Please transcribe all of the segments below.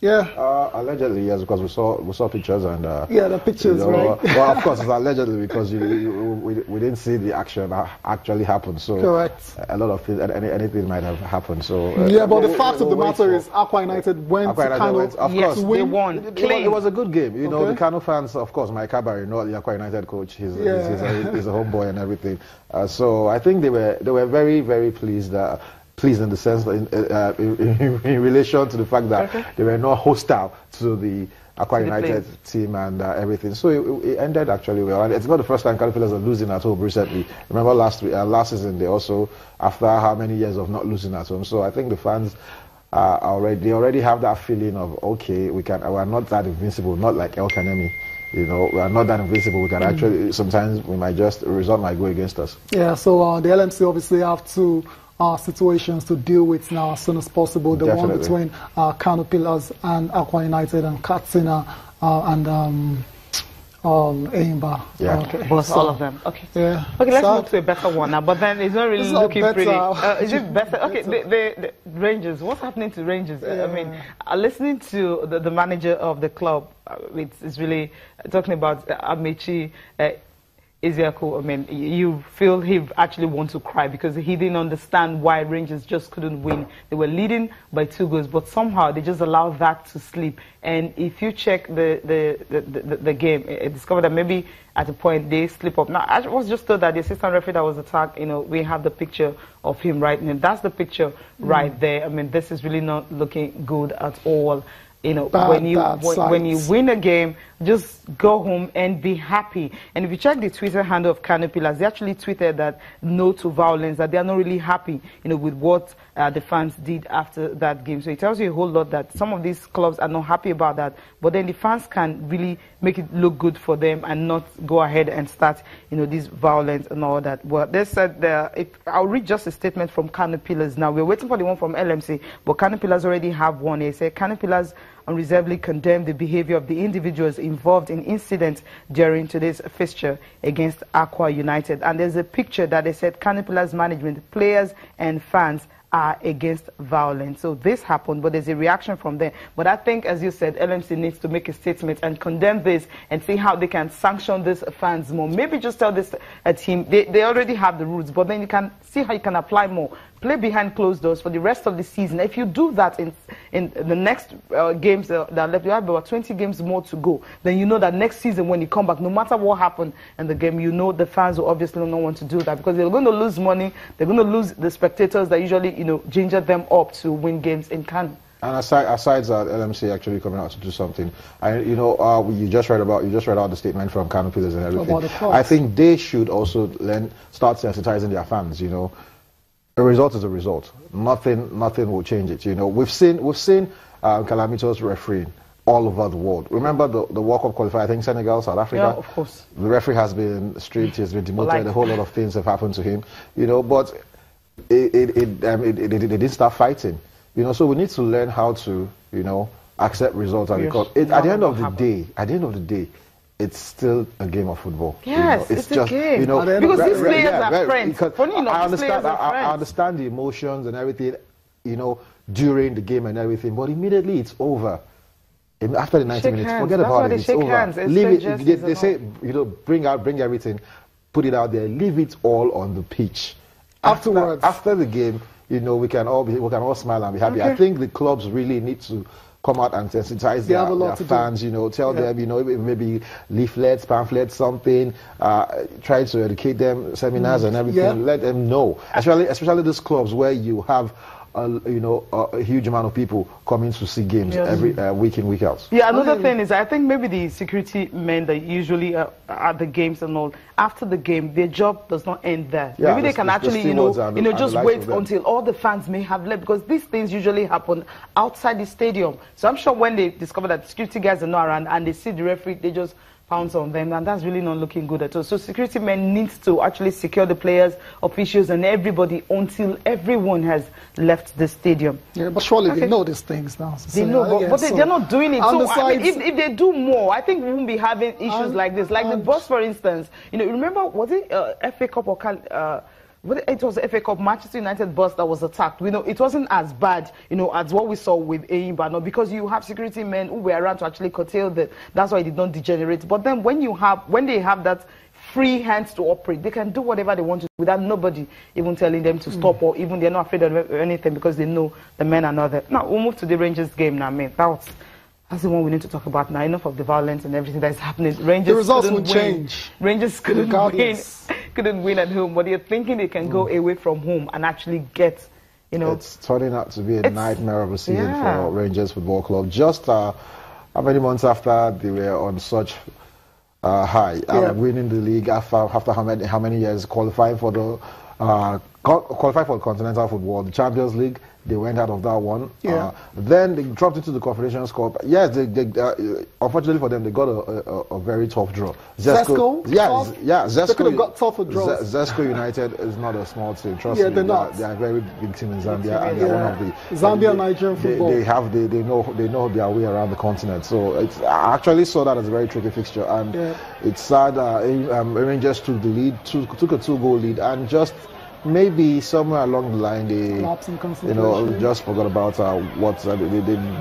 Yeah. Allegedly, yes, because we saw pictures and yeah, the pictures, right? Well, of course, it's allegedly because we didn't see the action actually happen. So correct. A lot of things, anything might have happened. So yeah, but the fact of the matter is, Aqua United went to Kano. Of course, they won. It was a good game. You know, the Kano fans, of course, Mike Kabari, you know, the Aqua United coach, he's a homeboy and everything. So I think they were very, very pleased. Pleased in the sense that in relation to the fact that they were not hostile to the Aqua United team and everything. So it ended actually well. And it's not the first time Caterpillars are losing at home recently. Remember last season, they also, after how many years of not losing at home. So I think the fans already have that feeling of, okay, we're not that invincible, not like El Kanemi. You know, we are not that invincible. We can actually, sometimes the result might go against us. Yeah, so the LMC obviously have to situations to deal with now as soon as possible. The one between Kano Pillars and Aqua United and Katsina and Eimba. Yeah. Okay. Both, all of them. Okay. Yeah. Okay, let's move to a better one now. But then it's not really looking pretty. Is it better? Okay, the Rangers. What's happening to Rangers? Yeah. I mean, listening to the manager of the club, it's really talking about Amechi. Ezeaku, I mean, you feel he actually wants to cry because he didn't understand why Rangers just couldn't win. They were leading by 2 goals, but somehow they just allowed that to slip. And if you check the game, I discovered that maybe at a point they slip up. Now, I was just told that the assistant referee that was attacked, you know, we have the picture of him right now. That's the picture right there. I mean, this is really not looking good at all. You know, when you win a game, just go home and be happy. And if you check the Twitter handle of Kano Pillars, they actually tweeted that no to violence, that they are not really happy, you know, with what the fans did after that game. So it tells you a whole lot that some of these clubs are not happy about that. But then the fans can really make it look good for them and not go ahead and start, you know, this violence and all that. Well, they said I'll read just a statement from Kano Pillars now. We're waiting for the one from LMC, but Kano Pillars already have one. They say Kano Pillars unreservedly condemn the behavior of the individuals involved in incidents during today's fixture against Aqua United. And there's a picture that they said Kano Pillars management, players and fans are against violence. So this happened, but there's a reaction from there. But I think, as you said, LMC needs to make a statement and condemn this and see how they can sanction these fans more. Maybe just tell this team, they already have the rules, but then you can see how you can apply more. Play behind closed doors for the rest of the season. If you do that in the next games that are left, you have about 20 games more to go. Then you know that next season when you come back, no matter what happened in the game, you know the fans will obviously not want to do that because they're going to lose money. They're going to lose the spectators that usually, you know, ginger them up to win games in Kano. And aside that, LMC actually coming out to do something. You know, you just read out the statement from Kano Pillars and everything. I think they should also start sensitizing their fans. You know, a result is a result. Nothing will change it. You know, we've seen calamitous refereeing all over the world. Remember the World Cup qualifier? I think Senegal, South Africa. Yeah, of course. The referee has been stripped. He's been demoted. A whole lot of things have happened to him. You know, but they didn't start fighting. You know, so we need to learn how to, you know, accept results. And because at the end of the day, it's still a game of football. Yes, you know, it's just a game. You know, because these players are friends. I understand the emotions and everything, you know, during the game and everything, but immediately it's over. After the 90 minutes, forget about it. It's over. Leave it. They say, you know, bring everything, put it out there, leave it all on the pitch. Afterwards, after the game, you know, we can all smile and be happy. Okay. I think the clubs really need to come out and sensitize their fans, you know, tell them, you know, maybe leaflets, pamphlets, something, try to educate them, seminars and everything, let them know. Especially those clubs where you have a huge amount of people coming to see games every week in, week out. Yeah, another thing is I think maybe the security men that usually are at the games and all, after the game, their job does not end there. Yeah, maybe they can actually, just wait until all the fans may have left, because these things usually happen outside the stadium. So I'm sure when they discover that the security guys are not around and they see the referee, they just pounce on them, and that's really not looking good at all. So security men needs to actually secure the players, officials, and everybody until everyone has left the stadium. Yeah, but surely they know these things now. They know, but they're not doing it. So I mean, if they do more, I think we won't be having issues like this. Like the bus, for instance. You know, remember, was it FA Cup or but it was the FA Cup, Manchester United bus that was attacked. We know it wasn't as bad, as what we saw with Eyimba, no, because you have security men who were around to actually curtail that. That's why it did not degenerate. But then when they have that free hands to operate, they can do whatever they want to without nobody even telling them to stop, or even they're not afraid of anything because they know the men are not there. Now we'll move to the Rangers game now, man. That's the one we need to talk about now. Enough of the violence and everything that's happening. Rangers, the results will change. Rangers couldn't win at home, but you're thinking they can go away from home and actually get, It's turning out to be a nightmare of a season for Rangers Football Club. Just how many months after they were on such high, winning the league after how many years, qualifying for the Continental Football, the Champions League. They went out of that one. Then they dropped into the Confederations Cup. Yes, unfortunately for them, they got a very tough draw. Zesco? Zesco. They could have got tougher draws. Zesco United is not a small team. Trust me. They're not. They are a very big team in Zambia, and they're one of the Zambia Nigerian football. They know their way around the continent. So I actually saw that as a very tricky fixture, and it's sad. Rangers took the lead, took a 2-goal lead, and just maybe somewhere along the line they just forgot about they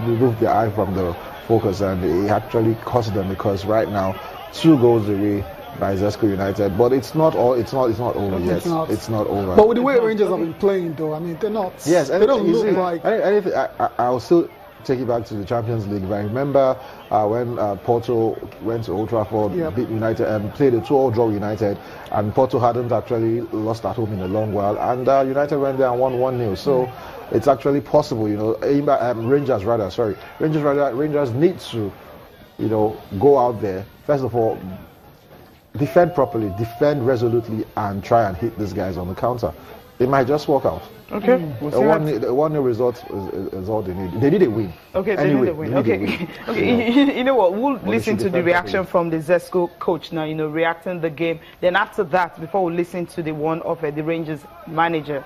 removed their eye from the focus, and it actually cost them, because right now 2 goals away by Zesco United. But it's not over yet. It's not over. But with the way Rangers have been playing, though, I mean, they're not. Yes, they don't look like anything. I'll still take it back to the Champions League. If I remember when Porto went to Old Trafford, beat United and played a 2-2 draw with United, and Porto hadn't actually lost at home in a long while, and United went there and won 1-0. So it's actually possible, Rangers need to, go out there, first of all, defend properly, defend resolutely, and try and hit these guys on the counter. It might just work out. Okay. A 1-0 result is all they need. They need a win. Okay, they need a win. Okay. You know what? We'll listen to the reaction from the Zesco coach now, reacting the game. Then after that, before we listen to the one of the Rangers manager,